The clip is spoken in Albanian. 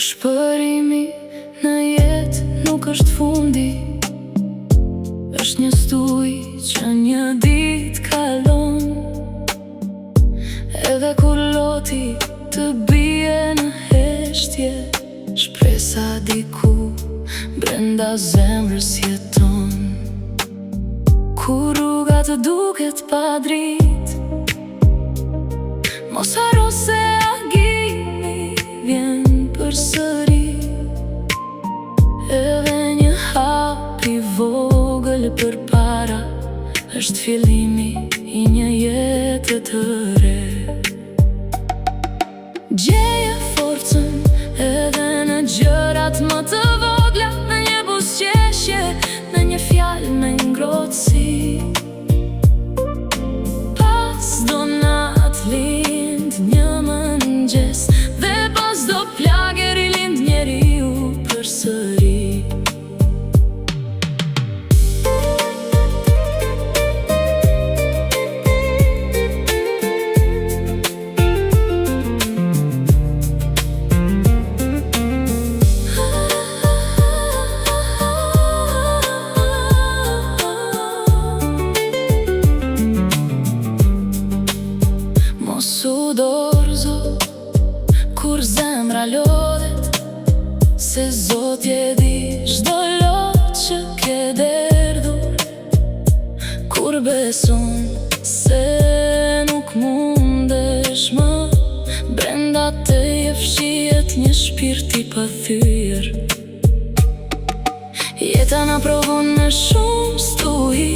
Shpërimi në jetë nuk është fundi, është një stuj që një dit kalon. Edhe kur loti të bie në heshtje, shpresa diku brenda zemrës jeton. Kur rruga të duket pa dritë, mos haro se agimi vjen përsëri. Edhe një hap i vogël përpara është fillimi i një jete të re. Gjeje forcën edhe në gjërat më të vogla, në një buzëqeshje, në një fjalë me ngrohtësi. Pas do natë lind një mëngjes, dhe pas do plagë rilind njeriu përsëri. Mos u dorëzo kur zemra lodhet, se Zotje di çdo lot që ke derdhur. Kur beson se nuk mundesh më, brenda teje fshihet një shpirt i pathyer. Jeta na provon me shumë stuhi,